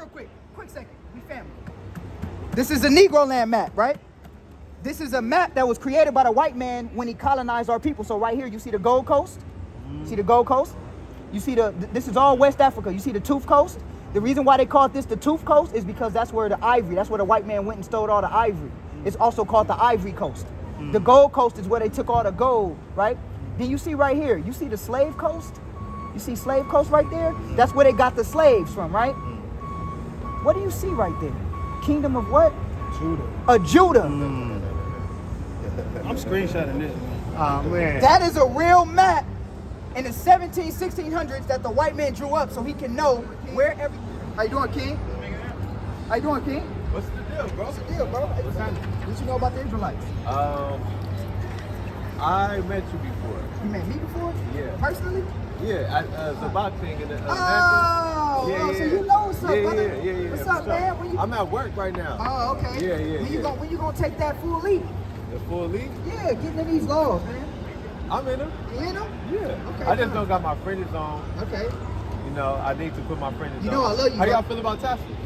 real quick second. We family. This is a Negro Land map, right? This is a map that was created by the white man when he colonized our people. So right here, you see the Gold Coast. See the Gold Coast? You see this is all West Africa. You see the Tooth Coast? The reason why they called this the Tooth Coast is because that's where that's where the white man went and stole all the ivory. It's also called the Ivory Coast. The Gold Coast is where they took all the gold, right? Then you see right here, you see the Slave Coast? You see Slave Coast right there? That's where they got the slaves from, right? What do you see right there? Kingdom of what? Judah. Judah. I'm screenshotting this. Oh, man. That is a real map in the 1600s that the white man drew up so he can know where every... How you doing, King? How you doing, King? What's the deal, bro? What's the deal, bro? What you know about the Israelites? I met you before. You met me before? Yeah. Personally? Yeah, Sabbath thing in the so you know what's up, brother? Yeah. What's up, man? I'm at work right now. Oh, okay. Yeah. When you gonna take that full leap? The full leap? Yeah, getting in these laws, man. I'm in them. You in them? Yeah. Okay. I just don't got my fringes on. Okay. You know, I need to put my fringes on. You know I love you. How y'all feel about tassels?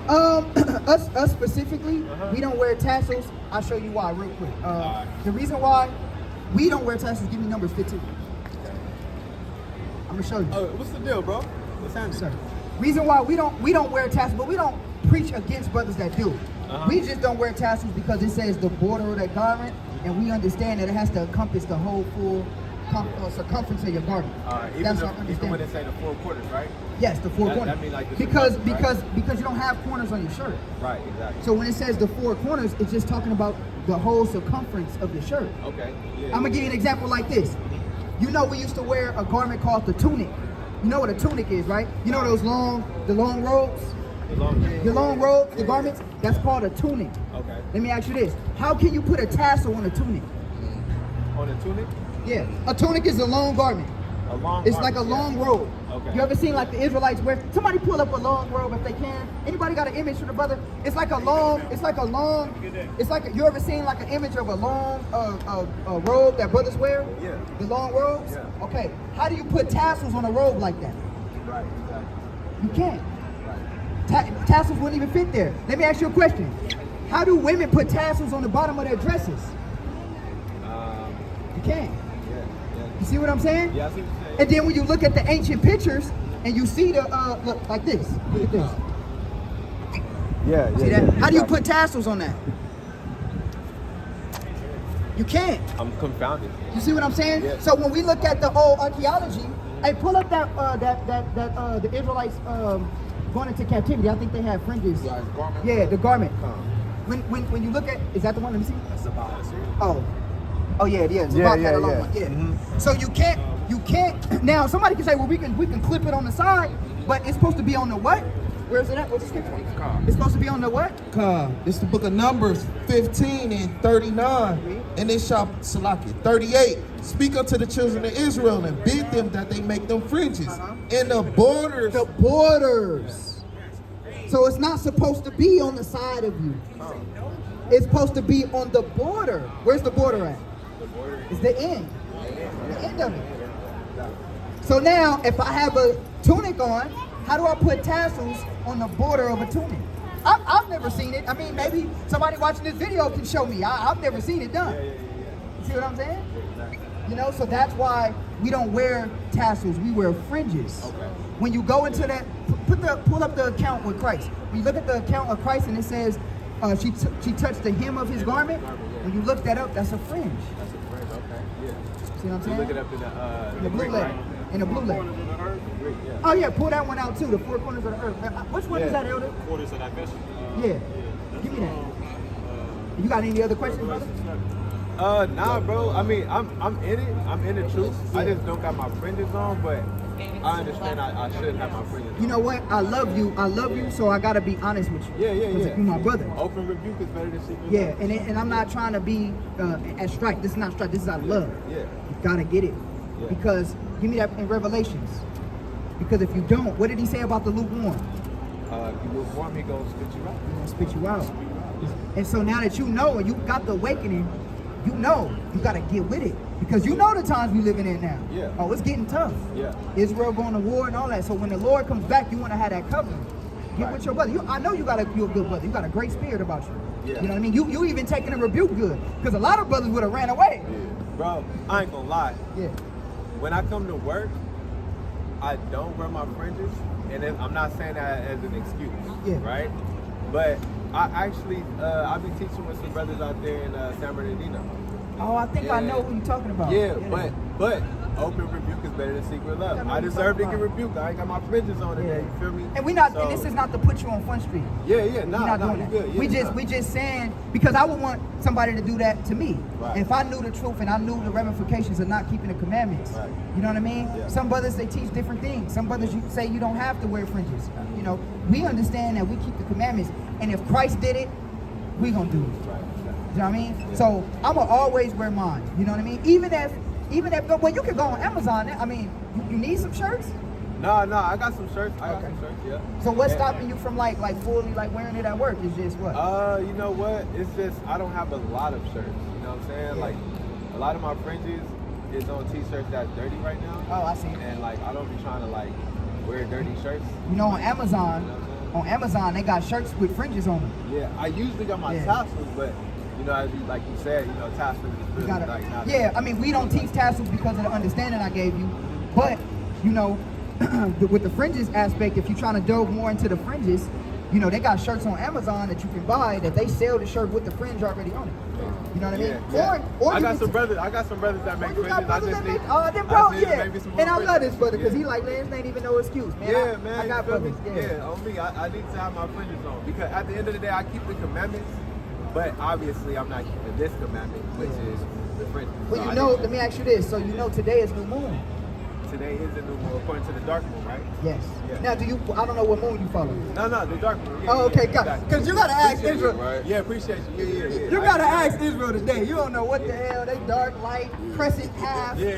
Us specifically, we don't wear tassels. I'll show you why real quick. The reason why we don't wear tassels, give me numbers 15. I'm gonna show you. Oh, what's the deal, bro? What's happening? Sir. Reason why we don't wear tassels, but we don't preach against brothers that do. We just don't wear tassels because it says the border of that garment, and we understand that it has to encompass the whole full circumference of your garment. Even when they say the 4 quarters, right? Yes, the 4 corners. That mean like because right? you don't have corners on your shirt. Right, exactly. So when it says the 4 corners, it's just talking about the whole circumference of the shirt. Okay. Yeah, I'm gonna give you an example like this. You know, we used to wear a garment called the tunic. You know what a tunic is, right? You know the long robes? The long robes, the garments? That's called a tunic. Okay. Let me ask you this. How can you put a tassel on a tunic? On a tunic? Yeah. A tunic is a long garment. It's like a long robe. Okay. You ever seen like the Israelites wear? Somebody pull up a long robe if they can. Anybody got an image for the brother? It's like you ever seen like an image of a long robe that brothers wear? Yeah. The long robes? Yeah. Okay. How do you put tassels on a robe like that? Right, exactly. You can't. Tassels wouldn't even fit there. Let me ask you a question. How do women put tassels on the bottom of their dresses? You can't. You see what I'm saying? Yeah, I see what you're saying. And then when you look at the ancient pictures and you see the look like this. Look at this. Yeah. See that? How do you put tassels on that? You can't. I'm confounded. You see what I'm saying? Yeah. So when we look at the old archaeology, hey, pull up the Israelites going into captivity. I think they had fringes. Yeah, the garment. When you look at, is that the one? Let me see. That's about it. Oh yeah, it is. About that long one. Yeah. Mm-hmm. So you can't. Now somebody can say, well, we can clip it on the side, but it's supposed to be on the what? Where is it at? What's the scripture? It's supposed to be on the what? It's the book of Numbers 15 and 39. And it shall, Salaki, 38. Speak unto the children of Israel and bid them that they make them fringes in the borders. The borders. So it's not supposed to be on the side of you. It's supposed to be on the border. Where's the border at? It's the end. The end of it. So now, if I have a tunic on, how do I put tassels on the border of a tunic? I've never seen it. I mean, maybe somebody watching this video can show me. I've never seen it done. You see what I'm saying? You know, so that's why we don't wear tassels. We wear fringes. Okay. When you go into that, pull up the account with Christ. When you look at the account of Christ and it says she touched the hem of his garment, when you look that up, that's a fringe. That's a fringe, okay. Yeah. See what I'm saying? Look it up in the blue Greek, letter. right? In the blue letter. Greek, yeah. Oh yeah, pull that one out too. The 4 corners of the earth. Which one is that, Elder? Quarters of that vessel. Yeah. Give me that. You got any other questions, brother? Nah, bro. I mean, I'm in it. I'm in the truth. I just don't got my fringes on, but I understand I shouldn't have my fringes on. You know what? I love you, so I gotta be honest with you. Yeah. You're my brother. Open rebuke is better than secret. Yeah, and I'm not trying to be at strike. This is not strike. This is out of love. Yeah. You gotta get it. Yeah. Because give me that in Revelations. Because if you don't, what did he say about the lukewarm? If you lukewarm, he gonna spit you out. He's gonna spit you out. And so now that you know and you got the awakening, you know you gotta get with it. Because you know the times we living in now. Yeah. Oh, it's getting tough. Yeah. Israel going to war and all that. So when the Lord comes back, you want to have that covering. Get Right. with your brother. I know you're a good brother. You got a great spirit about you. Yeah. You know what I mean? You even taking a rebuke good. Because a lot of brothers would have ran away. Yeah. Bro, I ain't gonna lie. Yeah. When I come to work, I don't wear my fringes, and then I'm not saying that as an excuse, Yeah. right? But I actually, I be teaching with some brothers out there in San Bernardino. Oh, I think I Yeah. know who you're talking about. Yeah, but open rebuke is better than secret love. I know I what you're deserve to talking get about. rebuked. I ain't got my fringes on today. You feel me? And we not. So- And this is not to put you on Front Street. Yeah, We're not doing you that. good. Yeah, we just saying because I would want somebody to do that to me. Right. If I knew the truth and I knew the ramifications of not keeping the commandments. Right. You know what I mean? Yeah. Some brothers they teach different things. Some brothers you say you don't have to wear fringes. You know, we understand that we keep the commandments, and if Christ did it, we gonna do it. Right. You know what I mean? Yeah. So I'ma always wear mine. You know what I mean? Even if well, you can go on Amazon. I mean, you need some shirts. No, I got some shirts. I got Okay. some shirts. Yeah. So what's Yeah. stopping you from like fully like wearing it at work? Is just what? You know what? It's just I don't have a lot of shirts. You know what I'm saying? Yeah. Like a lot of my fringes is on t-shirts that's dirty right now. Oh, I see. And like I don't be trying to like wear dirty shirts. You know, on Amazon, they got shirts with fringes on them. Yeah, I usually got my Yeah. tassels, but you know, as you, like you said, you know, tassels is You really gotta, like not. yeah, I mean, we don't teach tassels because of the understanding I gave you, but you know, with the fringes aspect, if you're trying to delve more into the fringes, you know, they got shirts on Amazon that you can buy that they sell the shirt with the fringe already on it. You know what I mean? Yeah. Or I you got can some t- brothers. I got some brothers that make Or you fringes. got I brothers just that need. make, then I bro, just need yeah. maybe some more And I love fringes. this brother because Yeah. he like, man, this ain't even no excuse, man. Yeah, man. I got you feel brothers. me? Yeah, on me. I need to have my fringes on because at the end of the day, I keep the commandments, but obviously I'm not keeping this commandment, which is the fringes. Well, So you I know, need to- let me ask you this. So you know today is new moon. Today is the new moon according to the dark moon, right? Yes. Yeah. Now, I don't know what moon you follow. No, the dark moon. Yeah, Oh, okay, yeah, got exactly. because you gotta ask Appreciate Israel. you, right? Yeah, appreciate you. Yeah. You gotta ask Israel today. You don't know what the hell they dark, light, crescent, half, Yeah.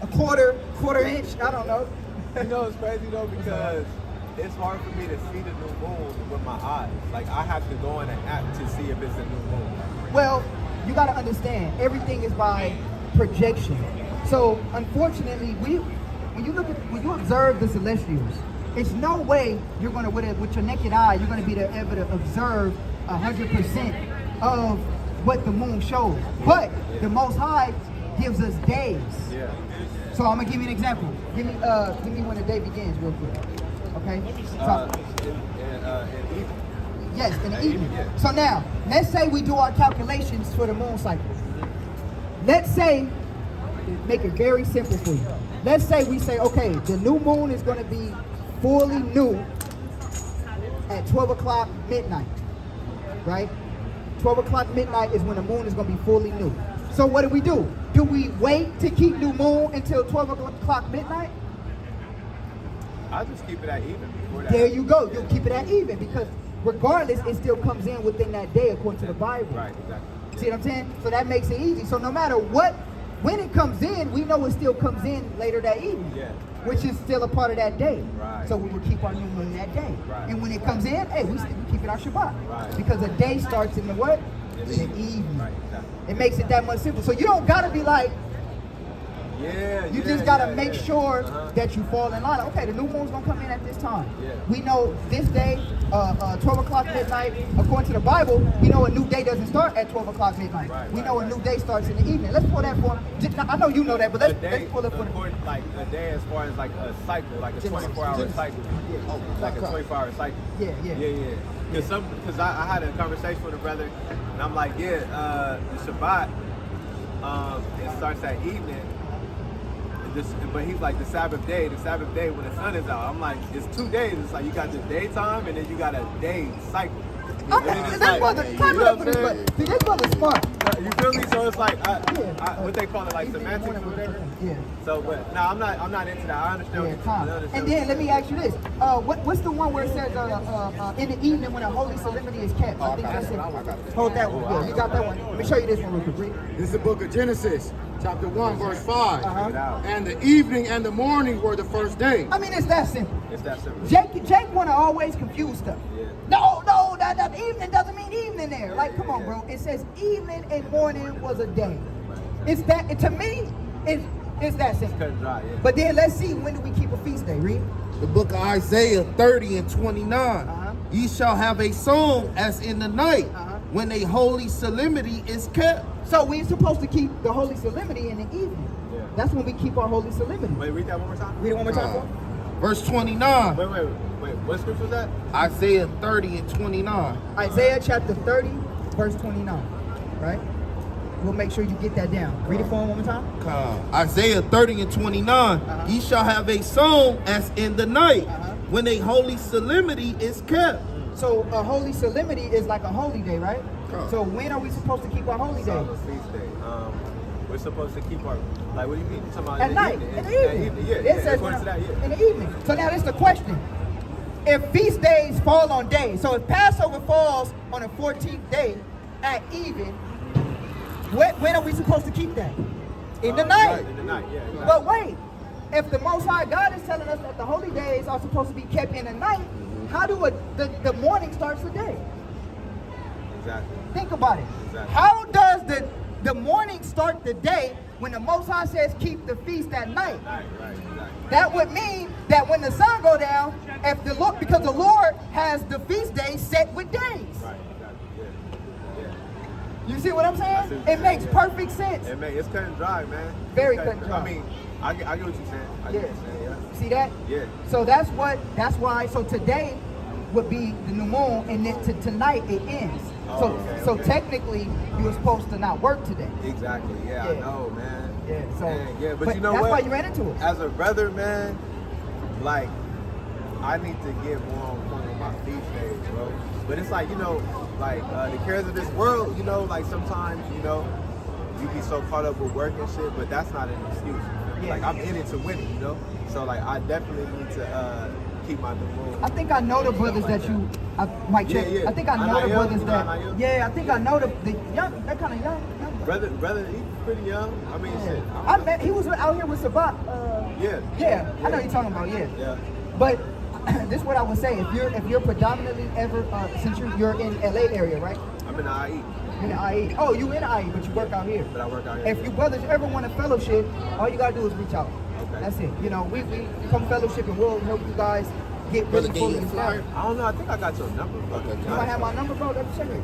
a quarter inch. I don't know. You know it's crazy though because it's hard for me to see the new moon with my eyes. Like I have to go on an app to see if it's a new moon. Well, you gotta understand everything is by projection. So unfortunately, when you observe the celestials, it's no way you're gonna with your naked eye you're gonna be able to observe 100% of what the moon shows. But the Most High gives us days. Yeah. So I'm gonna give you an example. Give me when the day begins, real quick. Okay. In Egypt. Yes, in the evening. Yeah. So now, let's say we do our calculations for the moon cycle. Let's say, make it very simple for you. Let's say we say, okay, the new moon is going to be fully new at 12 o'clock midnight, right? 12 o'clock midnight is when the moon is going to be fully new. So what do? Do we wait to keep new moon until 12 o'clock midnight? I'll just keep it at even before that. There you go. You'll keep it at even because regardless, it still comes in within that day according to the Bible. Right, exactly. See what I'm saying? So that makes it easy. So no matter what, when it comes in, we know it still comes in later that evening. Yeah. Which is still a part of that day. Right. So we will keep our new moon that day. Right. And when it comes in, hey, we keep it our Shabbat. Right. Because the day starts in the what? In the evening. Right, exactly. It makes it that much simpler. So you don't gotta be like, you just gotta make sure that you fall in line. Okay, the new moon's gonna come in at this time. Yeah. We know this day, 12 o'clock midnight, according to the Bible, we know a new day doesn't start at 12 o'clock midnight. We know a new day starts in the evening. Let's pull that for, I know you know that, but let's pull it for the. Like a day as far as like a cycle, like a 24-hour cycle. Like a 24-hour cycle. Yeah. Because I had a conversation with a brother, and I'm like, the Shabbat, it starts at evening. But he's like the Sabbath day when the sun is out. I'm like, it's 2 days. It's like you got the daytime and then you got a day cycle. Okay, And it's this like, brother, you clap know it up what for this I'm brother. saying? See, this brother's smart. You feel me? So it's like, what they call it, like semantics or whatever. Yeah. So, but no, I'm not into that. I understand what Yeah, you're time. And then let me ask you this: what's the one where it says in the evening when a holy solemnity is kept? I think that's it. Hold that one. Yeah, you got that one. Let me show you this one real quick. This is the book of Genesis, chapter 1, verse 5. Uh-huh. And the evening and the morning were the first day. I mean, it's that simple. It's that simple. Jake want to always confuse stuff. Yeah. No, that evening doesn't mean evening there. Like, come on, bro. It says evening and morning was a day. It's that, to me, it's that simple. Cut and dry, yeah. But then let's see, when do we keep a feast day, read? The book of Isaiah 30 and 29. Ye shall have a song as in the night when a holy solemnity is kept. So we're supposed to keep the holy solemnity in the evening. Yeah. That's when we keep our holy solemnity. Wait, read that one more time. Read it one more time for me. Verse 29. Wait. What scripture was that? Isaiah 30 and 29. Isaiah chapter 30, verse 29. Right? We'll make sure you get that down. Read it for him one more time. Isaiah 30 and 29. Ye shall have a song as in the night when a holy solemnity is kept. So a holy solemnity is like a holy day, right? So when are we supposed to keep our holy day? Sabbath feast day. We're supposed to keep our, like, what do you mean? You talking about At in the night, evening? in the evening. Yeah, It says according to that, yeah. in the evening. So now this is the question. If feast days fall on days, so if Passover falls on the 14th day at even, when are we supposed to keep that? In the night. Right, in the night, yeah. Exactly. But wait, if the Most High God is telling us that the holy days are supposed to be kept in the night, how do the morning starts the day? Exactly. Think about it. Exactly. How does the morning start the day when the Most High says keep the feast at night? Right, exactly. That would mean that when the sun go down, if the Lord, because the Lord has the feast days set with days. Right, exactly. Yeah. You see what I'm I see saying? what It you're makes saying, yeah. perfect sense. It's cut and dry, man. Very It's cut and dry. I mean, I get what you're saying. I get what you're saying, yeah. See that? Yeah. So that's why, so today would be the new moon, and then tonight it ends. Oh, okay. Technically, you were supposed to not work today. Exactly. Yeah, I know, man. Yeah, so Man, yeah, but you know that's what? why you ran into it. As a brother, man, like, I need to get more on point with my feast days, bro. But it's like, you know, like the cares of this world, you know, like sometimes, you know, you be so caught up with work and shit, but that's not an excuse. You know? Yeah. Like, I'm in it to win it, you know? So, like, I definitely need to keep my new moon. I think I know the brothers that you, Mike check. Yeah. I think I know the Anayel, brothers you know that, Anayel? yeah, I think I know the young, they're kind of young. Brother, he's pretty young. I mean, shit. I met, he was out here with Sabbath. Yeah. I know you're talking about, Yeah. But this is what I would say, if you're predominantly ever, since you're in LA area, right? I'm in the IE, In the IE. Oh, you in the IE, but you work out here. but I work out here. If you brothers ever want a fellowship, all you gotta do is reach out. Okay. That's it. You know, we come fellowship and we'll help you guys get really fully inspired. I don't know. I think I got your number, bro. You might have my number, bro. Let me check it.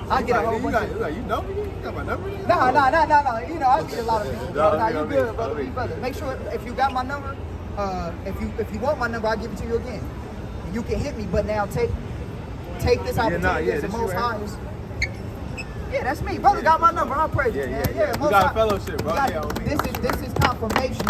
I'll get a whole bunch of... You know me? You got my number? No. You know, I meet a lot of people. No, Nah, you know you me. good, brother. You brother. Make sure if you got my number, if you want my number, I'll give it to you again. You can hit me, but now take this opportunity as the most highest. Yeah, that's me. Brother got my number. I'll praise you, man. Yeah. We Most got a high- fellowship, bro. got- Yeah, on me. this is confirmation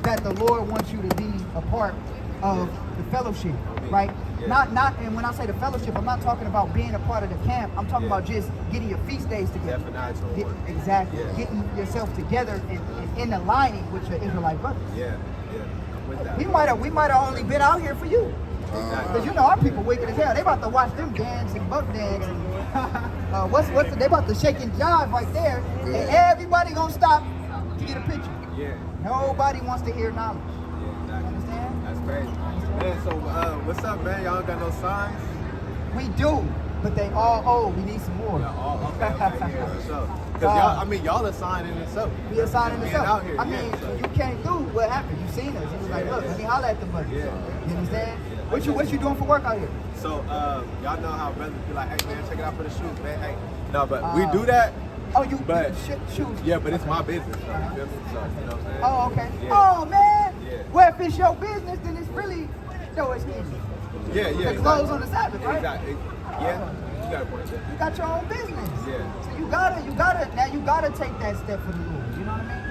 that the Lord wants you to be a part of the fellowship, right? Yeah. Not, and when I say the fellowship, I'm not talking about being a part of the camp. I'm talking about just getting your feast days together. Definitely. Exactly. Yeah. Getting yourself together and in aligning with your Israelite brothers. Yeah. I'm with that. We might have only been out here for you. Because you know our people wicked as hell. They about to watch them dance and buck dance. And, they about to shake and jive right there. And everybody gonna stop to get a picture. Yeah. Nobody wants to hear knowledge. Yeah, exactly. Understand? That's crazy. Man, so what's up, man? Y'all don't got no signs? We do, but they all old. We need some more. Yeah, okay, yeah, for sure. Because y'all are signing this up. We are signing this Being up. out here, I mean, so. you came through. What happened? You seen us. You was like, look, let me holler at the buddy. Yeah. You understand? What you doing for work out here? So, y'all know how brothers be like, hey, man, check it out for the shoes, man. Hey. No, but we do that. Oh, you But- shoes. Yeah, but it's my business. You feel me? So, you know what I'm saying? Oh, okay. Yeah. Oh, man. Yeah. Well, if it's your business, then it's really no excuse. Yeah. It's closed on the Sabbath, right? Exactly. Yeah. You got a point there. You got your own business. Yeah. So you gotta take that step for the Lord. You know what I mean?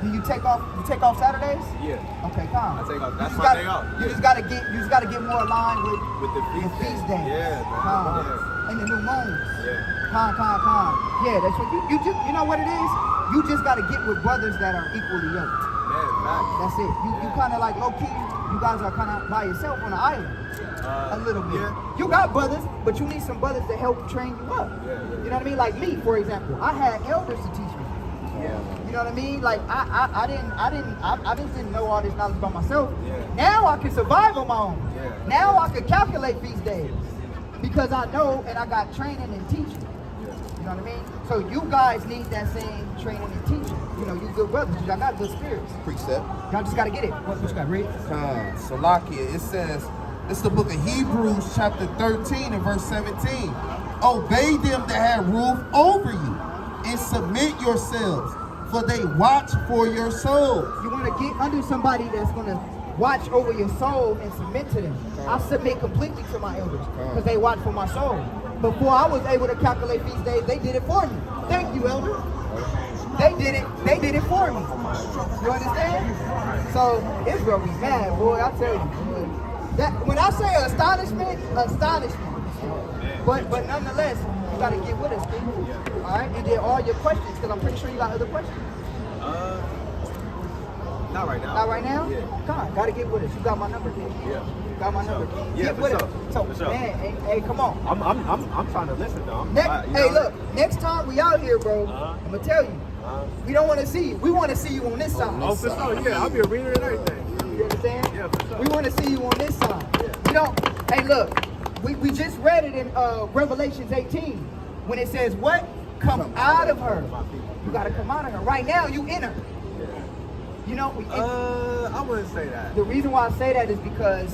Do you take off Saturdays? Yeah. Okay, calm. I take off. That's You just my gotta- day off. You just gotta get more aligned With the with feast feast days. days. Yeah, man. Calm. Yeah. And the new moons. Yeah. Calm. Yeah, that's what you know what it is? You just gotta get with brothers that are equally yoked. Man, facts. That's it. You kind of like low key. You guys are kind of by yourself on an island. A little bit. Yeah. You got brothers, but you need some brothers to help train you up. Yeah. You know what I mean? Like me, for example, I had elders to teach me. Yeah. You know what I mean? Like I didn't know all this knowledge by myself. Yeah. Now I can survive on my own. Yeah. Now I can calculate feast days because I know and I got training and teaching. Yeah. You know know what I mean? So you guys need that same training and teaching. You know, you good brothers. Y'all got good spirits. Precept. Y'all just got to get it. What you got, read? Salakia, it says, it's the book of Hebrews chapter 13 and verse 17. Obey them that have rule over you and submit yourselves, for they watch for your souls. You want to get under somebody that's going to watch over your soul and submit to them. I submit completely to my elders because they watch for my soul. Before I was able to calculate feast days, they did it for me. Thank you, elder. They did it for me. You understand? So Israel be mad, boy, I tell you. Boy. That when I say astonishment. But nonetheless, you gotta get with us, people. Alright? You did all your questions, because I'm pretty sure you got other questions. Not right now. Not right now? Yeah. Come on, gotta get with us. You got my number, kid. Yeah. You got my number. Yeah, Get for with sure. us. So, For sure. man, hey, come on. I'm trying to listen though. Look, next time we out here, bro, I'm gonna tell you, we don't want to see you. We want to see you on this side. Oh, for sure. Yeah, I'll be a reader and everything. You understand? Yeah, for sure. We want to see you on this side. You know, hey, look, we just read it in Revelations 18 when it says, what? Come out of her. You got to come out of her. Right now, you in her. You know, I wouldn't say that. the reason why I say that is because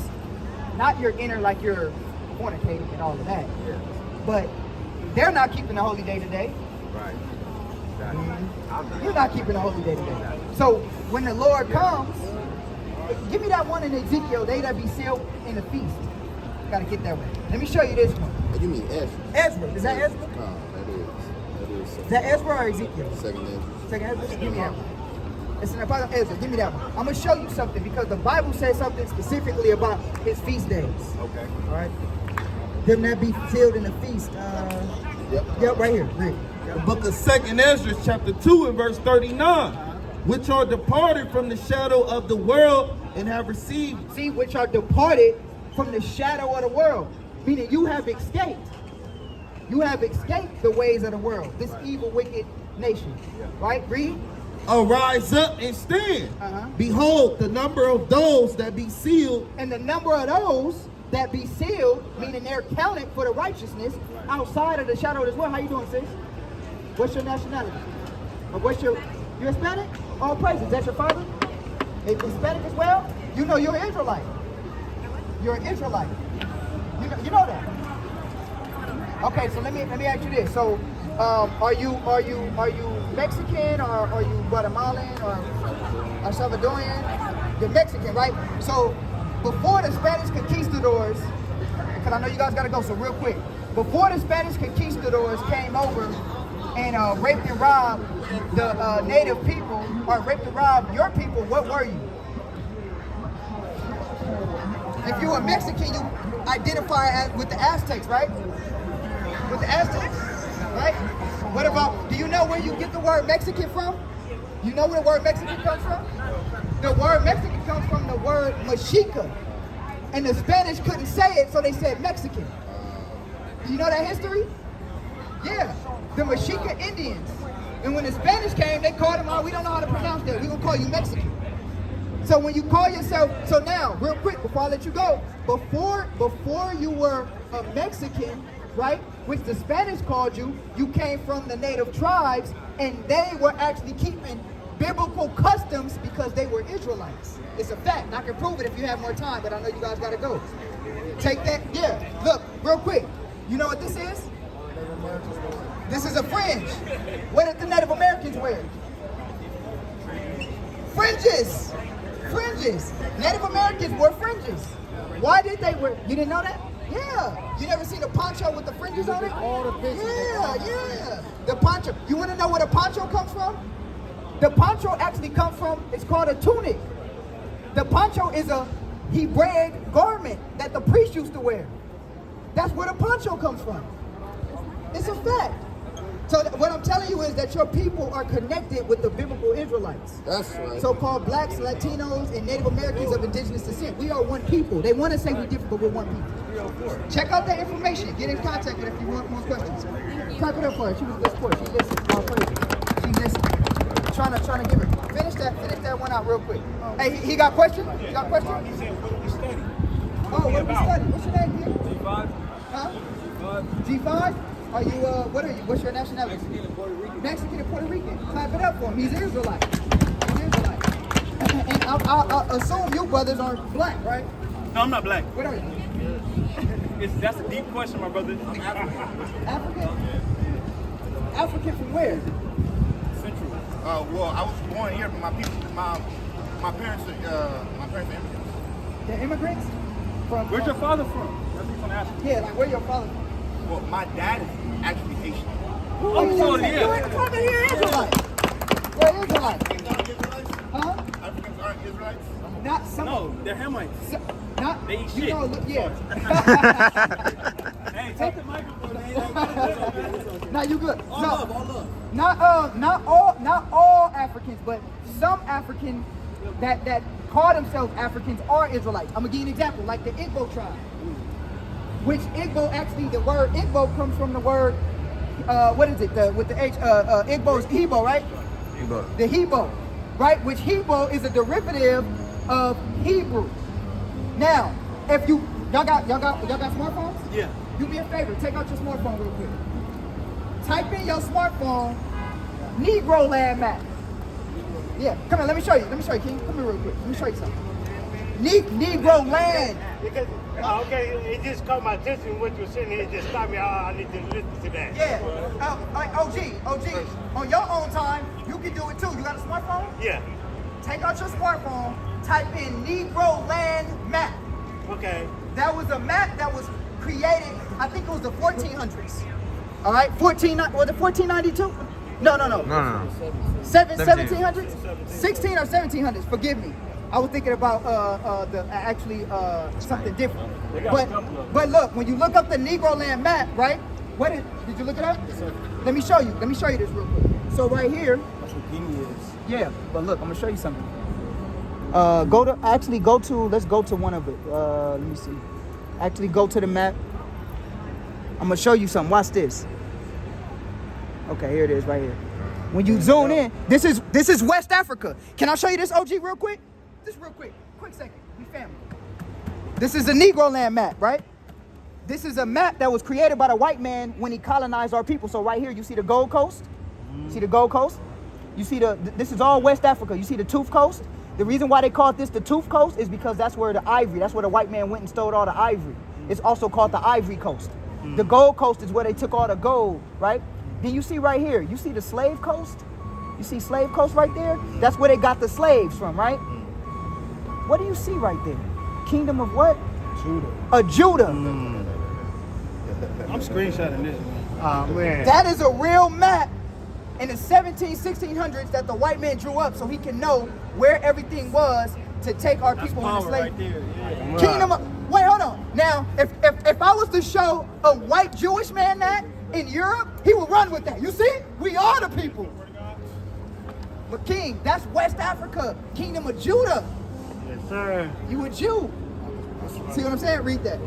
not you're in her like you're fornicating and all of that, Yeah. but they're not keeping the holy day today. Right. Exactly. I'm You're not keeping the holy day today. So when the Lord comes, give me that one in Ezekiel, they that be sealed in the feast. Gotta get that one. Let me show you this one. You mean Ezra? Ezra. Is that Ezra? No, that is. Is that Ezra or Ezekiel? Second Ezra. Second Ezra? Give me that one. It's in the Bible, Ezra. Give me that one. I'm gonna show you something because the Bible says something specifically about his feast days. Okay. All right. Them that be sealed in the feast. Yep, right here. Read. The book of Second Ezra, chapter 2 and verse 39, which are departed from the shadow of the world and have received. See, which are departed from the shadow of the world. Meaning you have escaped. You have escaped the ways of the world. This evil, wicked nation. Right? Read. Arise up and stand. Uh-huh. Behold, the number of those that be sealed. And the number of those that be sealed, meaning they're counted for the righteousness outside of the shadow of this world. How you doing, sis? What's your nationality? Or you're Hispanic? All praises. That's your father? Is Hispanic as well? You know you're an Israelite. You're an Israelite. You know that. Okay, so let me ask you this. So are you Mexican or are you Guatemalan or Salvadorian? You're Mexican, right? So before the Spanish conquistadors, because I know you guys gotta go, so real quick. Before the Spanish conquistadors came over and raped and robbed the native people, or raped and robbed your people, what were you? If you were Mexican, you identify as with the Aztecs, right? With the Aztecs, right? What about, do you know where you get the word Mexican from? You know where the word Mexican comes from? The word Mexican comes from the word Mexica. And the Spanish couldn't say it, so they said Mexican. Do you know that history? Yeah, the Mexica Indians. And when the Spanish came, they called them out, we don't know how to pronounce that, we're gonna call you Mexican. So when you call yourself, so now, real quick, before I let you go, before you were a Mexican, right, which the Spanish called you, you came from the native tribes, and they were actually keeping biblical customs because they were Israelites. It's a fact. I can prove it if you have more time, but I know you guys gotta go. Take that, yeah. Look, real quick. You know what this is? This is a fringe. What did the Native Americans wear? Fringes. Fringes. Native Americans wore fringes. Why did they wear? You didn't know that? Yeah. You never seen a poncho with the fringes on it? Yeah. The poncho. You want to know where the poncho comes from? The poncho actually comes from, it's called a tunic. The poncho is a Hebraic garment that the priest used to wear. That's where the poncho comes from. It's a fact. So what I'm telling you is that your people are connected with the biblical Israelites. That's right. So-called blacks, Latinos, and Native Americans of indigenous descent. We are one people. They want to say we're different, but we're one people. Check out that information. Get in contact with her if you want more questions. Clap it up for her. She was a good sport. She listened. All praise. She's listening. Trying to give her. Finish that one out real quick. Hey, he got questions? You got questions? Oh, what do we study? What's your name, kid? G5. Huh? G5? Are you, what are you? What's your nationality? Mexican and Puerto Rican. Mexican and Puerto Rican. Clap it up for him. He's an Israelite. He's an Israelite. And I assume you brothers are black, right? No, I'm not black. What are you? That's a deep question, my brother. I'm African. African? African from where? Central. Well, I was born here, but my parents are immigrants. The immigrants? Where's your father from? That's from Africa. Yeah, like where your father from? Well, my dad is actually Haitian. Oh, so yeah. You ain't talking here, Israelite. You're Israelite. Africans aren't Israelites? Huh? Africans aren't Israelites? Not some. No, they're Hamites. Not. They eat You shit. know, look, yeah. Hey, take the microphone, man. Now you good. All love, all love. Not all Africans, but some Africans that call themselves Africans are Israelites. I'm gonna give you an example, like the Igbo tribe. Which Igbo, actually, the word Igbo comes from the word, what is it? With the H, Igbo is Hebo, right? Hebo. The Hebo, right? Which Hebo is a derivative of Hebrew. Now, if y'all got smartphones? Yeah. Do me a favor, take out your smartphone real quick. Type in your smartphone, NEGRO Land map. Yeah, come on, let me show you, King. Come here real quick, let me show you something. NEGRO Land. Because, okay, it just caught my attention what you were saying here. It just stopped me. I need to listen to that. Yeah, like OG, on your own time, you can do it too. You got a smartphone? Yeah. Take out your smartphone, type in NEGRO Land map. Okay. That was a map that was created, I think it was the 1400s. All right, was it 1492? No. 1700s? 16 or 1700s, forgive me. I was thinking about something different. But look, when you look up the Negro Land map, right? Did you look it up? Let me show you this real quick. So right here. That's what Guinea is. Yeah, but look, I'm gonna show you something. Let's go to one of it. Let me see. Actually go to the map. I'm gonna show you something. Watch this. Okay, here it is right here. When you zoom in, this is West Africa. Can I show you this, OG, real quick? Just real quick. Quick second. We family. This is the Negro Land map, right? This is a map that was created by the white man when he colonized our people. So right here, you see the Gold Coast? See the Gold Coast? You see this is all West Africa. You see the Tooth Coast? The reason why they called this the Tooth Coast is because that's where the white man went and stole all the ivory. It's also called the Ivory Coast. The Gold Coast is where they took all the gold, right? Then you see right here, you see the Slave Coast? You see Slave Coast right there? That's where they got the slaves from, right? What do you see right there? Kingdom of what? Judah. Judah. I'm screenshotting this. Oh, man. That is a real map in the 1600s that the white man drew up so he can know where everything was to take our That's people power into slavery. right there. Yeah. Kingdom of, wait, hold on. Now, if I was to show a white Jewish man that in Europe, he would run with that. You see? We are the people. But King, that's West Africa, Kingdom of Judah. Yes, sir. You a Jew. See what I'm saying? Read that.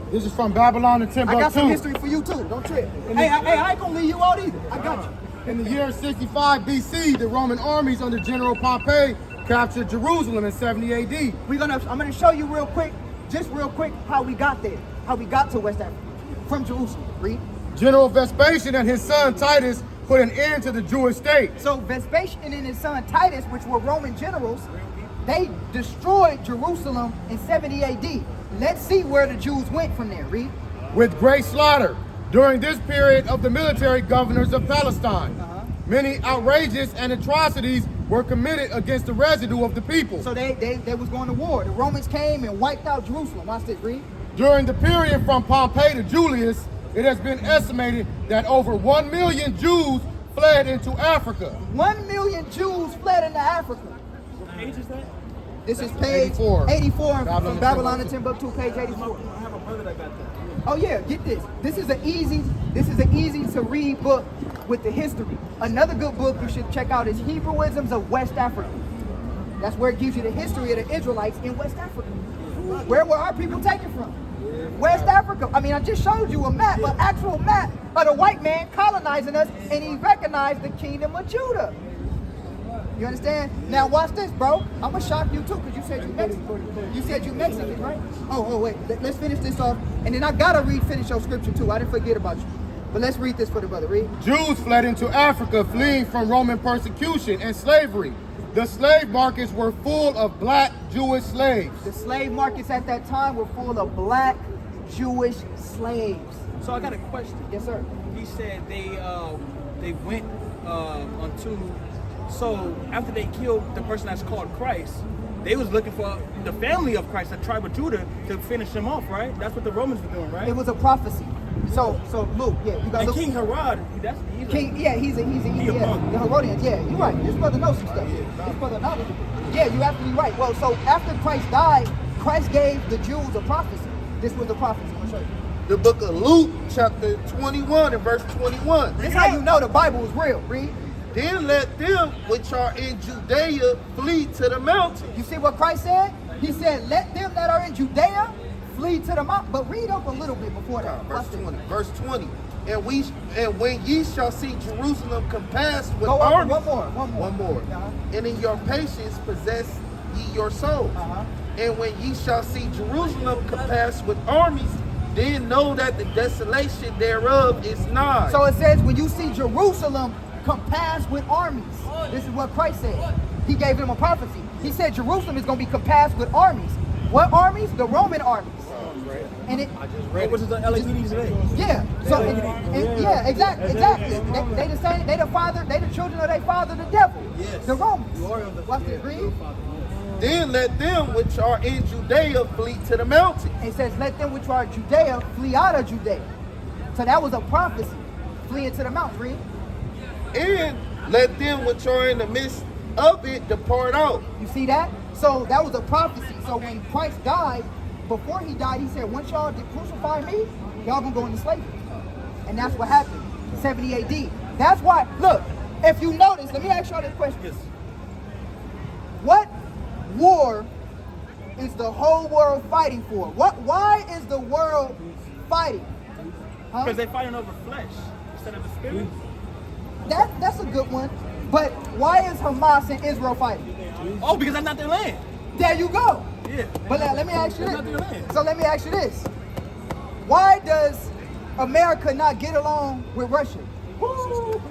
This is from Babylon and I Timbuktu. got some history for you too. Don't trip. Hey, I ain't gonna leave you out either. I got you. In the year 65 BC, the Roman armies under General Pompey captured Jerusalem in 70 AD. I'm gonna show you real quick, how we got there, how we got to West Africa from Jerusalem. Read. General Vespasian and his son Titus put an end to the Jewish state. So Vespasian and his son Titus, which were Roman generals, they destroyed Jerusalem in 70 AD. Let's see where the Jews went from there. Read. With great slaughter. During this period of the military governors of Palestine, many outrageous and atrocities were committed against the residue of the people. So they was going to war. The Romans came and wiped out Jerusalem. Watch this. Read. During the period from Pompey to Julius, it has been estimated that over 1 million Jews fled into Africa. 1 million Jews fled into Africa. What page is that? This is page 84 from Babylon and Timbuktu, page 84. I have a brother that got that. Oh yeah, get this. This is an easy to read book with the history. Another good book you should check out is Hebrewisms of West Africa. That's where it gives you the history of the Israelites in West Africa. Where were our people taken from? West Africa. I mean, I just showed you a map, an actual map of the white man colonizing us, and he recognized the kingdom of Judah. You understand? Now watch this, bro. I'm gonna shock you too, because you said you Mexican. You said you Mexican, right? Oh, wait. Let's finish this off, and then I gotta finish your scripture too. I didn't forget about you. But let's read this for the brother. Read. Jews fled into Africa, fleeing from Roman persecution and slavery. The slave markets were full of black Jewish slaves. The slave markets at that time were full of black Jewish slaves. So I got a question. Yes, sir. He said they went onto. So after they killed the person that's called Christ, they was looking for the family of Christ, the tribe of Judah, to finish him off, right? That's what the Romans were doing, right? It was a prophecy. So Luke, yeah, you got And look. King Herod, he's King, yeah, he's a punk. the Herodians, yeah, you're right. This brother knows some stuff. This brother knowledgeable. Yeah, you're absolutely right. Well, so after Christ died, Christ gave the Jews a prophecy. This was the prophecy. I'm gonna show you. The book of Luke, chapter 21 and verse 21. This is how you know the Bible is real. Read. Then let them which are in Judea flee to the mountains. You see what Christ said? He said, let them that are in Judea flee to the mountain. But read up a little bit before that. Verse 20. Verse 20. And when ye shall see Jerusalem compassed with Go up, armies. one more. Uh-huh. And in your patience possess ye your souls. Uh-huh. And when ye shall see Jerusalem compassed with armies, then know that the desolation thereof is nigh. So it says, when you see Jerusalem compassed with armies, this is what Christ said. He gave them a prophecy. He said Jerusalem is going to be compassed with armies. What armies? The Roman armies. And it, What was the LAPD today? yeah. So yeah, exactly. They the same. They the father. They the children of their father, the devil. Yes. The Romans. Watch this. Read. Then let them which are in Judea flee to the mountains. It says, let them which are in Judea flee out of Judea. So that was a prophecy. Fleeing to the mountains. Read. And let them which are in the midst of it depart out. You see that? So that was a prophecy. So when Christ died, before he died, he said, once y'all crucify me, y'all gonna go into slavery. And that's what happened, 70 AD. That's why, look, if you notice, let me ask y'all this question. Yes. What war is the whole world fighting for? Why is the world fighting? Huh? Because they're fighting over flesh instead of the spirit. That's a good one. But why is Hamas and Israel fighting? Oh, because that's not their land. There you go. Yeah. But let me ask you That's not their this. land. So let me ask you this. Why does America not get along with Russia? Woo!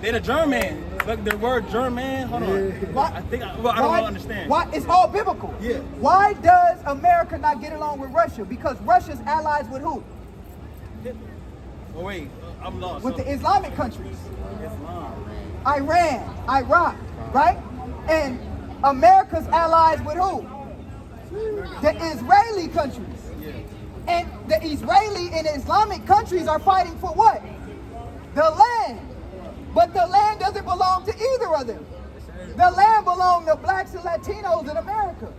They're the German. Like the word German. Hold on. Why- I don't understand. Why? It's all biblical. Yeah. Why does America not get along with Russia? Because Russia's allies with who? Oh wait, I'm lost. With the Islamic countries. Islam. Iran, Iraq, right? And America's allies with who? The Israeli countries. And the Israeli and Islamic countries are fighting for what? The land. But the land doesn't belong to either of them. The land belongs to blacks and Latinos in America.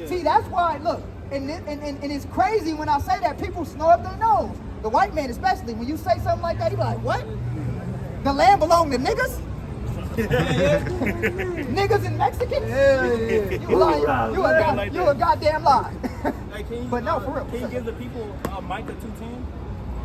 See, that's why, look, and it's crazy when I say that, people snort up their nose. The white man especially, when you say something like that, he be like, what? The land belong to niggas? Niggas and Mexicans? You a goddamn lie. Hey, can you, But no, for real. Can you give the people Micah 2:10?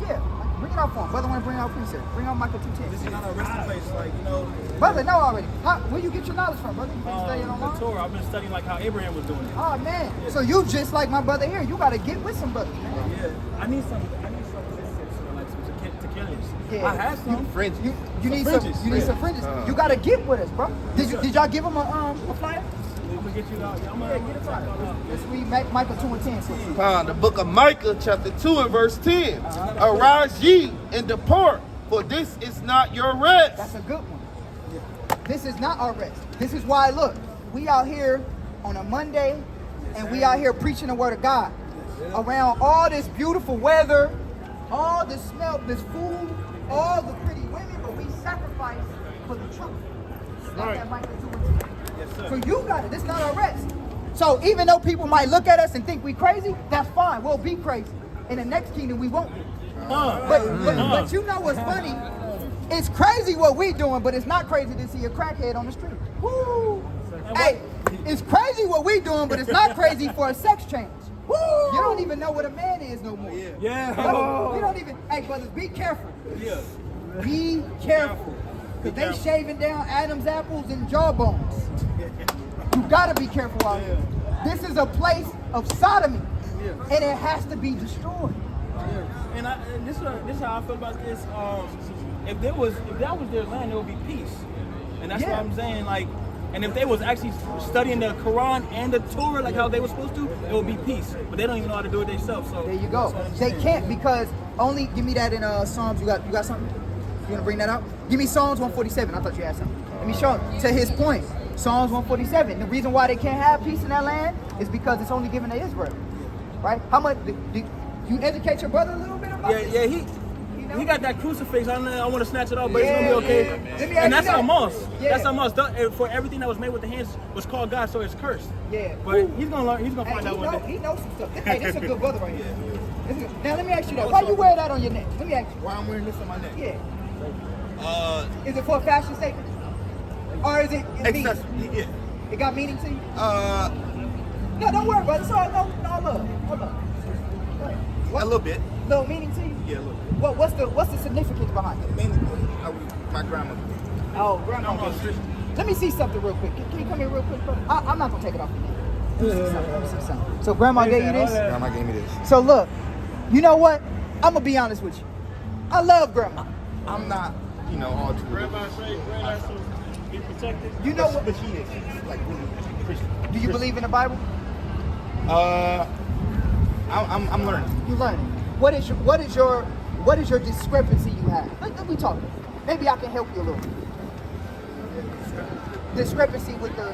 Yeah, bring it out for him. Brother want to bring out precept. Bring out Michael 2:10. This is not a resting place, like you know. Brother, know already. Where you get your knowledge from, brother? You been studying The online? Torah. I've been studying like how Abraham was doing it. Oh man. So you just like my brother here. You gotta get with some brothers, man. Yeah. I need some resistance or like some tequilas. Yeah. I have some. You need fringes. some. You need some fringes. You gotta get with us, bro. Did y'all give him a flyer? I'm gonna get you out. I'm gonna Get a flyer. Let's read Micah 2:10. So. The book of Micah, chapter 2 and verse 10. Arise ye and depart, for this is not your rest. That's a good one. This is not our rest. This is why, look, we out here on a Monday, and we out here preaching the word of God. Around all this beautiful weather, all this smell, this food, all the pretty women, but we sacrifice for the truth. That's that Micah 2:10. So you got it. This is not our rest. So even though people might look at us and think we crazy, that's fine. We'll be crazy. In the next kingdom, we won't be. But you know what's funny? It's crazy what we doing, but it's not crazy to see a crackhead on the street. Woo! Hey, it's crazy what we doing, but it's not crazy for a sex change. Woo! You don't even know what a man is no more. Yeah. You don't even. Hey, brothers, be careful. Yeah. Be careful. Because they shaving down Adam's apples and jawbones. You gotta be careful out here. This is a place of sodomy. And it has to be destroyed. And this is how I feel about this. If that was their land, there would be peace, and that's what I'm saying. Like, and if they was actually studying the Quran and the Torah like how they were supposed to, it would be peace. But they don't even know how to do it themselves. So there you go. They can't because only give me that in Psalms. You got something? You wanna bring that out? Give me Psalms 147. I thought you had something. Let me show him. To his point, Psalms 147. The reason why they can't have peace in that land is because it's only given to Israel, right? How much? Do you educate your brother a little bit about this? Yeah, he got that crucifix. I want to snatch it off, but it's gonna be okay. And that's our mosque. That's our mosque. For everything that was made with the hands was called God, so it's cursed. Yeah. But he's gonna learn. He's gonna find out one day. He knows some stuff. Hey, this is a good brother right here. Now let me ask you that. Why you wear that on your neck? Let me ask you. Why I'm wearing this on my neck? Yeah. Is it for a fashion statement? Or is it meaning? Yeah. It got meaning to you? No, don't worry, brother. Sorry, no love. Hold up. A little bit. Little meaning to you? Yeah, a little bit. What's the significance behind it? Mainly, my grandmother. Oh, grandma. Let me see something real quick. Can you come here real quick, brother? I'm not gonna take it off. Let me see something. So grandma gave you this? Grandma gave me this. So look, you know what? I'm gonna be honest with you. I love grandma. I'm not, all too. Grandma say, be protected. You know what? But she is. She's like really Christian. Do you believe in the Bible? I'm learning. You learning. What is your discrepancy you have? Let me talk. Maybe I can help you a little. Discrepancy with the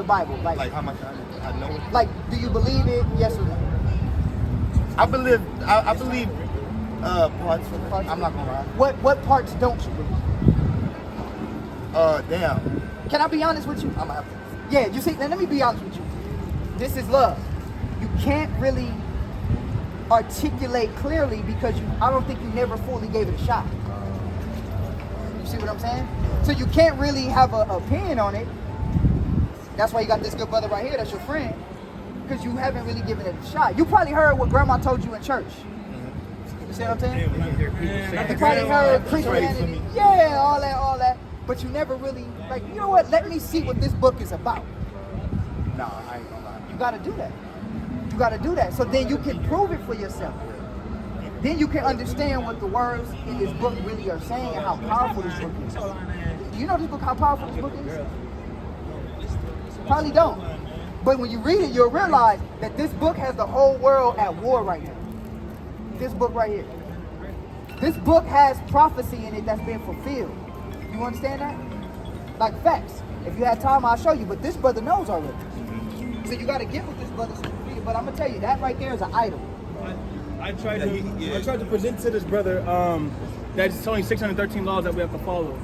Bible, Like how much I know it. Like, do you believe it? Yes or no? I believe parts of it. I'm not gonna lie. What parts don't you believe? Damn. Can I be honest with you? I'm gonna have to. Yeah, you see, let me be honest with you. This is love. You can't really articulate clearly because I don't think you never fully gave it a shot. You see what I'm saying? So you can't really have an opinion on it. That's why you got this good brother right here, that's your friend, because you haven't really given it a shot. You probably heard what grandma told you in church. You see what I'm saying? You probably heard Christianity. Yeah, all that. But you never really, you know what? Let me see what this book is about. Nah, I ain't gonna lie. You gotta do that. You gotta do that. So then you can prove it for yourself. Then you can understand what the words in this book really are saying and how powerful this book is. You know this book, how powerful this book is? Probably don't. But when you read it, you'll realize that this book has the whole world at war right now. This book right here. This book has prophecy in it that's been fulfilled. You understand that? Like facts. If you had time, I'll show you. But this brother knows already. So you got to get with this brother. But I'm gonna tell you, that right there is an idol. I tried to present to this brother that it's only 613 laws that we have to follow.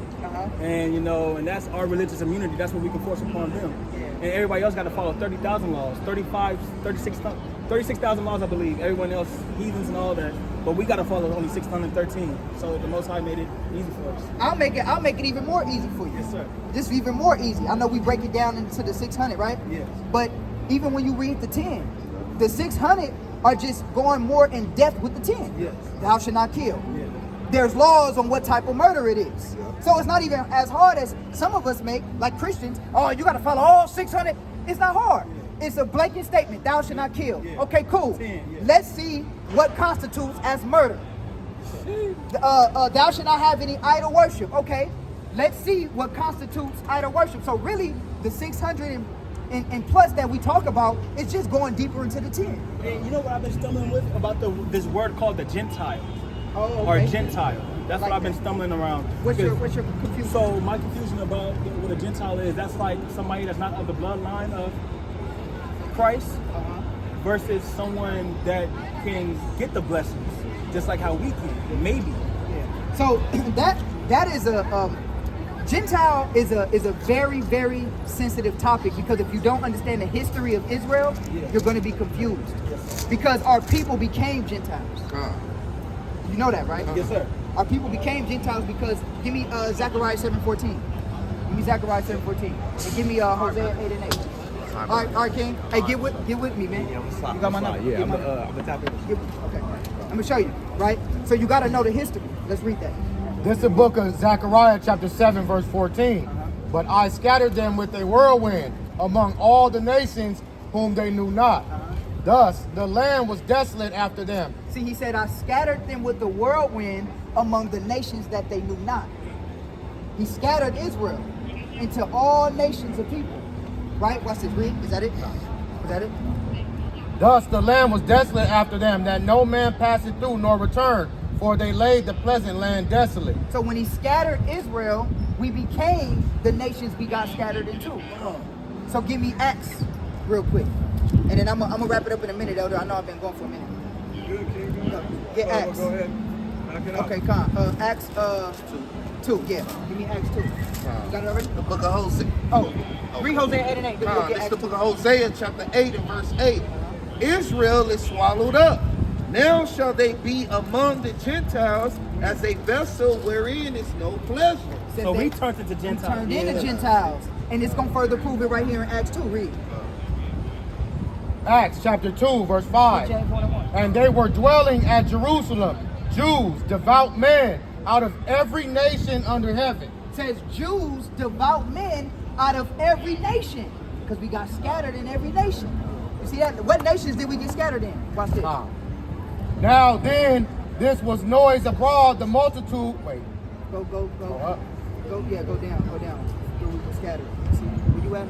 And and that's our religious immunity. That's what we can force upon them. And everybody else got to follow 30,000 laws, 36,000 laws, I believe. Everyone else, heathens and all that. But we got to follow only 613. So the Most High made it easy for us. I'll make it even more easy for you. Yes, sir. Just even more easy. I know we break it down into the 600, right? Yes. But even when you read the 10, the 600 are just going more in depth with the 10. Yes. Thou shalt not kill. Yeah. There's laws on what type of murder it is. So it's not even as hard as some of us make, like Christians. Oh, you got to follow all 600. It's not hard. It's a blanket statement. Thou shalt not kill. Yeah. Okay, cool. 10, yeah. Let's see what constitutes as murder. Thou shalt not have any idol worship. Okay, let's see what constitutes idol worship. So really, the 600 and plus that we talk about is just going deeper into the 10. And you know what I've been stumbling with about this word called the Gentile, Oh, or okay. Gentile. That's Like what I've been that. stumbling around. What's your Because- confusion? So my confusion about what a Gentile is, that's like somebody that's not of the bloodline of Christ versus someone that can get the blessings, just like how we can, maybe. So that is a Gentile is a very, very sensitive topic, because if you don't understand the history of Israel, you're going to be confused. Because our people became Gentiles. You know that, right? Yes, sir. Our people became Gentiles because, give me Zechariah 7:14. Give me Zechariah 7:14. And give me Hosea 8 and 8. All right, King. Hey, get with me, man. You got my number? Yeah, Get my I'm gonna tap in. Okay. I'm gonna show you, right? So you got to know the history. Let's read that. This is the book of Zechariah chapter 7 verse 14. But I scattered them with a whirlwind among all the nations whom they knew not. Thus the land was desolate after them. See, he said, I scattered them with the whirlwind among the nations that they knew not. He scattered Israel into all nations of people. Right? Watch this. Read. Is that it? Is that it? Thus the land was desolate after them, that no man passed through nor returned, for they laid the pleasant land desolate. So when he scattered Israel, we became the nations we got scattered into. So give me Acts real quick. And then I'm gonna wrap it up in a minute, Elder. I know I've been going for a minute. You good, King? Get Acts. Go ahead. Knock it out. Okay, come. Acts 2. Yeah. Give me Acts 2. You got it already? The book of Hosea. Oh, read Hosea 8 and 8. Then we'll get It's Acts the 2. book of Hosea, chapter 8 and verse 8. Israel is swallowed up. Now shall they be among the Gentiles as a vessel wherein is no pleasure. Says So they we turned into Gentiles. turned into Gentiles. And it's going to further prove it right here in Acts 2. Read. Acts chapter 2, verse 5. James 1 and 1. And they were dwelling at Jerusalem, Jews, devout men, out of every nation under heaven. Says Jews, devout men out of every nation. Because we got scattered in every nation. You see that? What nations did we get scattered in? Watch this. Now then, this was noise abroad, the multitude. Wait. Go up. Go down. Where we were scattered. See, where you at?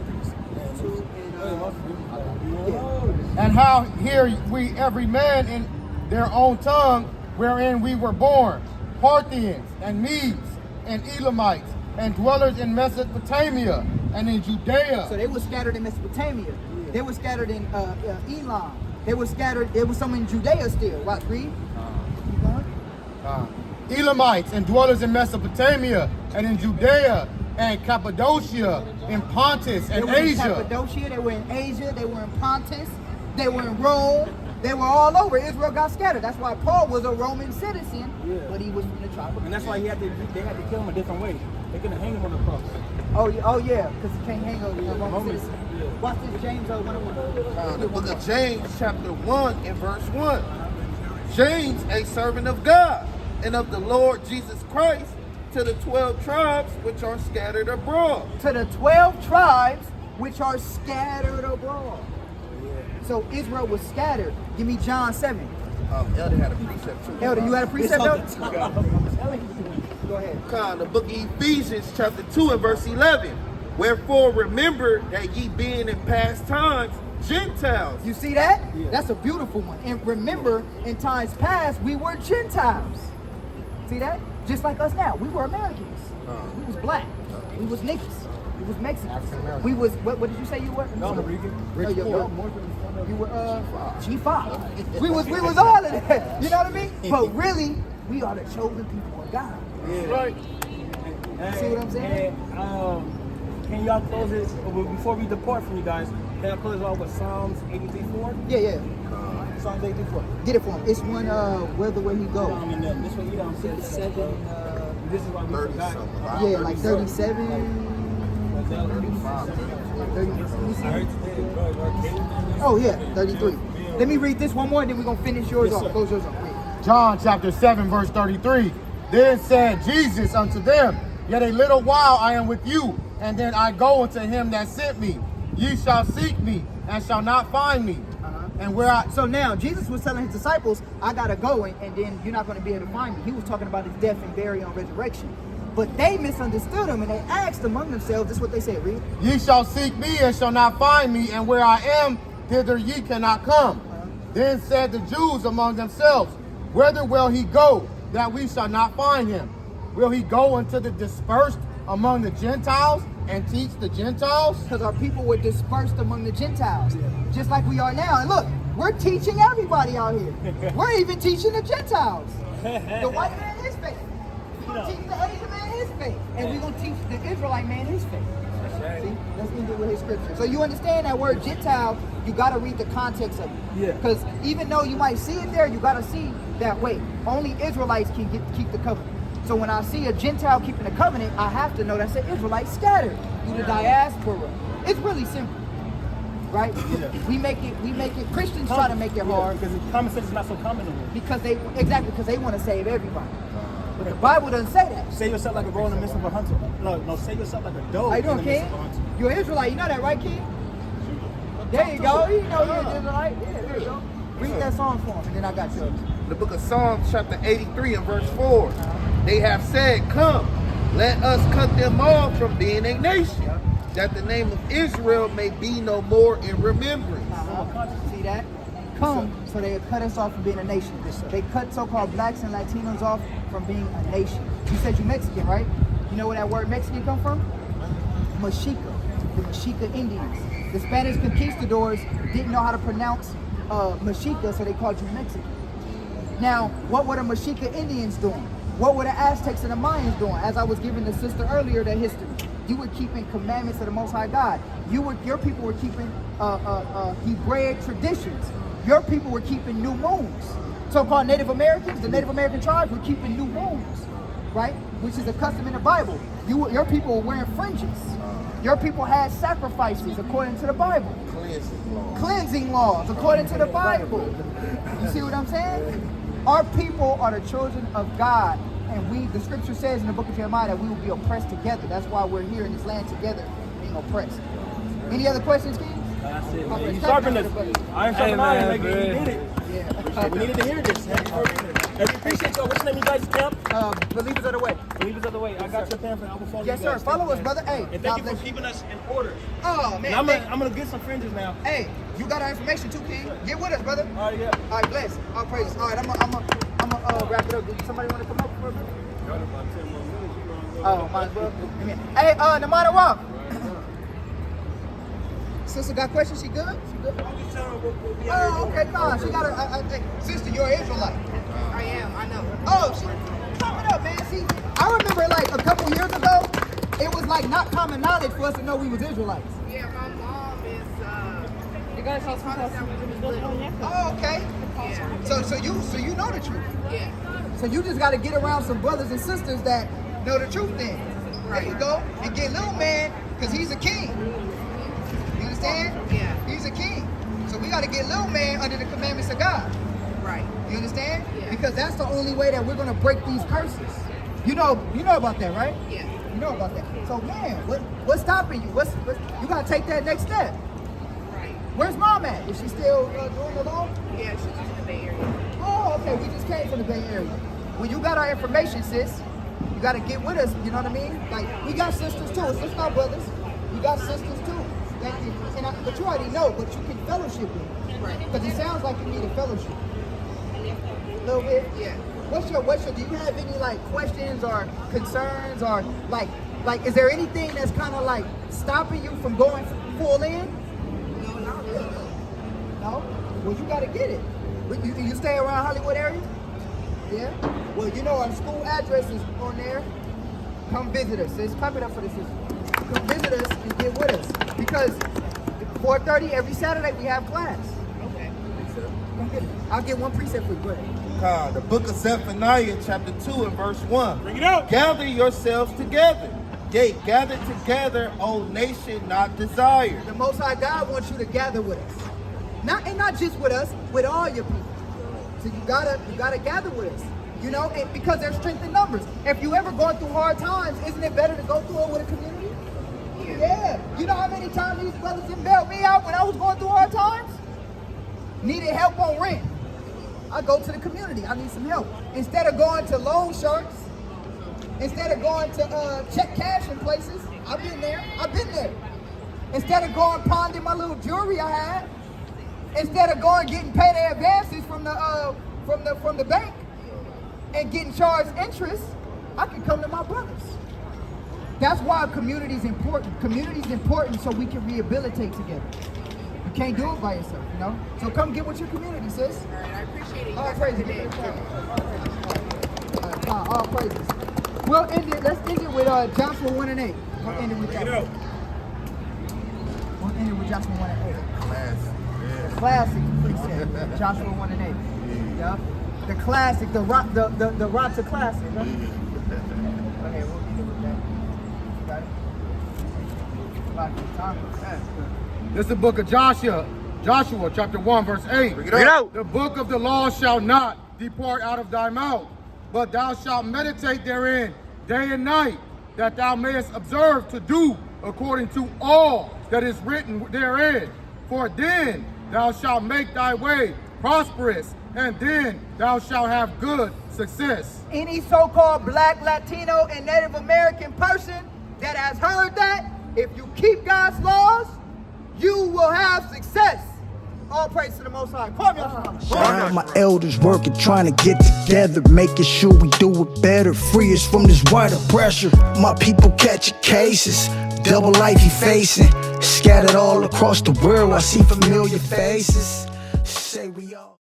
2 and yeah. And how hear we every man in their own tongue wherein we were born, Parthians and Medes and Elamites and dwellers in Mesopotamia and in Judea. So they were scattered in Mesopotamia. They were scattered in Elam. They were scattered. There was some in Judea still. Watch, read. Keep going. Elamites and dwellers in Mesopotamia and in Judea and Cappadocia, in Pontus and They were in Asia. Cappadocia. They were in Asia. They were in Pontus. They were in Rome. They were all over. Israel got scattered. That's why Paul was a Roman citizen, but he was from the tribe of And that's why they had to kill him a different way. They couldn't hang him on the cross. Oh yeah, because he can't hang over a Roman citizen. Watch this, James 1:1. The book of James, chapter 1 and verse 1. James, a servant of God and of the Lord Jesus Christ, to the 12 tribes which are scattered abroad. To the 12 tribes which are scattered abroad. So Israel was scattered. Give me John 7. Elder had a precept too. Elder, you had a precept, Elder? I'm telling you. Go ahead. The book of Ephesians, chapter 2 and verse 11. Wherefore remember that ye being in past times Gentiles. You see that? That's a beautiful one. And remember, in times past, we were Gentiles. See that? Just like us now. We were Americans. We was black. We was niggas. We was Mexicans. We was, what did you say you were? No, Rican. You were G5. We was all of that. You know what I mean? But really, we are the chosen people of God. Right. See what I'm saying? Can y'all close this before we depart from you guys? Can y'all close it off with Psalms 83:4? Yeah. Psalms 83:4. Get it for him. It's one where he go. This one you don't say 7. This is why we 30 forgot. something. Yeah, like 37. 30. Oh yeah, 33. Let me read this one more, and then we're gonna finish yours off. Close yours off. Read. John chapter 7, verse 33. Then said Jesus unto them, Yet a little while I am with you, and then I go unto him that sent me. Ye shall seek me, and shall not find me. And where I... So now, Jesus was telling his disciples, I gotta go, and then you're not gonna be able to find me. He was talking about his death and burial and resurrection. But they misunderstood him, and they asked among themselves, this is what they said, read. Ye shall seek me, and shall not find me, and where I am, thither ye cannot come. Then said the Jews among themselves, Whither will he go, that we shall not find him? Will he go unto the dispersed among the Gentiles, and teach the Gentiles? Because our people were dispersed among the Gentiles, just like we are now. And look, we're teaching everybody out here. We're even teaching the Gentiles. The white man his faith. We're going to teach the Asian man his faith. And we're going to teach the Israelite man his faith. See? Let's end it with his scripture. So you understand that word Gentile, you got to read the context of it. Yeah. Because even though you might see it there, you got to see that, wait, only Israelites can keep the covenant. So when I see a Gentile keeping the covenant, I have to know that's an Israelite scattered through the diaspora. It's really simple, right? Yeah. We make it. Christians try to make it hard because common sense is not so common anymore. because they want to save everybody. But the Bible doesn't say that. Say yourself like a roe in the midst of a hunter. No, say yourself like a doe How you in doing, the midst King? of a hunter. You're an Israelite. You know that, right, King? There you go. You know you're an Israelite. Yeah, there you go. Read that song for him, and then I got yours. The book of Psalms, chapter 83 and verse 4. They have said, come, let us cut them off from being a nation, that the name of Israel may be no more in remembrance. See that? Come, so they cut us off from being a nation. They cut so-called blacks and Latinos off from being a nation. You said you're Mexican, right? You know where that word Mexican come from? Mexica, the Mexica Indians. The Spanish conquistadors didn't know how to pronounce Mexica, so they called you Mexican. Now, what were the Mexica Indians doing? What were the Aztecs and the Mayans doing? As I was giving the sister earlier that history, you were keeping commandments of the Most High God. Your people were keeping Hebraic traditions. Your people were keeping new moons. So-called Native Americans, the Native American tribes were keeping new moons, right? Which is a custom in the Bible. Your people were wearing fringes. Your people had sacrifices according to the Bible. Cleansing laws according to the Bible. You see what I'm saying? Our people are the children of God, and the scripture says in the book of Jeremiah that we will be oppressed together. That's why we're here in this land together, being oppressed. Any other questions, King? That's it, man. You sharpened us. Iron sharpened iron, nigga. You did it. Yeah. We needed to hear this. And we appreciate y'all. What's the name of you guys' camp? Believers of the way. Believers of the way. I got your pamphlet. I will follow Yes, you sir. guys. Follow us, brother. Hey, And thank you for keeping us in order. Oh man. And I'm gonna get some fringes now. Hey, you got our information too, King. Get with us, brother. All right, yeah. All right, bless. All praises. All right, I'm gonna wrap it up. Do somebody want to come up for a minute? Oh, might as well. Come here. Hey, Namada Rock. Sister got questions? She good? She good? Oh, okay, come on. She got her. Sister, you're an Israelite. I am, I know. Oh, she sum it up, man. See, I remember like a couple years ago, it was like not common knowledge for us to know we was Israelites. Yeah, my mom is, You guys also have some Oh, okay. yeah. So you know the truth. Yeah. So you just got to get around some brothers and sisters that know the truth then. There you go. And get little man, because he's a king. You understand? Yeah. He's a king. So we got to get little man under the commandments of God. Right. You understand? Yeah. Because that's the only way that we're going to break these curses. You know about that, right? Yeah. You know about that. So man, what's stopping you? What's you got to take that next step. Right. Where's mom at? Is she still doing the law? Yeah, she's in the Bay Area. Oh, okay. We just came from the Bay Area. When you got our information, sis, you got to get with us. You know what I mean? Like, we got sisters too. It's just not brothers. We got sisters too. But you already know, but you can fellowship with. Right. Because it sounds like you need a fellowship. A little bit? Yeah. What's your, do you have any like questions or concerns or like is there anything that's kind of like stopping you from going full in? No, not really. No? Well, you got to get it. You stay around Hollywood area? Yeah? Well, you know our school address is on there. Come visit us. It's clap it up for the sister. Come visit us and get with us. Because 4:30 every Saturday we have class. Okay. Come get it. I'll get one precept for you. Go ahead. The book of Zephaniah, chapter 2 and verse 1. Bring it out. Gather yourselves together. Yea, gather together, O nation not desired. The Most High God wants you to gather with us. Not just with us, with all your people. So you gotta gather with us. You know, because there's strength in numbers. If you ever going through hard times, isn't it better to go through it with a community? Yeah. You know how many times these brothers didn't bail me out when I was going through hard times? Needed help on rent. I go to the community. I need some help. Instead of going to loan sharks, instead of going to check cash in places, I've been there. Instead of going pawning my little jewelry I had, instead of going getting payday advances from the bank and getting charged interest, I can come to my brothers. That's why community is important. Community is important so we can rehabilitate together. You can't do it by yourself, you know? So come get with your community, sis. All right, I appreciate it. All praises. All praises. We'll end it. Let's end it with Joshua 1 and 8. We'll end it with that. We'll end it with Joshua 1 and 8. Classic precept. Joshua 1 and 8. Yeah. The classic, the rock to classic. Huh? Okay, we'll end it with that. Got it? This is the book of Joshua, chapter 1, verse 8. Bring it out. The book of the law shall not depart out of thy mouth, but thou shalt meditate therein day and night, that thou mayest observe to do according to all that is written therein. For then thou shalt make thy way prosperous, and then thou shalt have good success. Any so-called black, Latino, and Native American person that has heard that, if you keep God's laws, you will have success. All praise to the Most High. My elders working, trying to get together, making sure we do it better. Free us from this white oppressor. My people catching cases, double life he facing. Scattered all across the world, I see familiar faces. Say we all.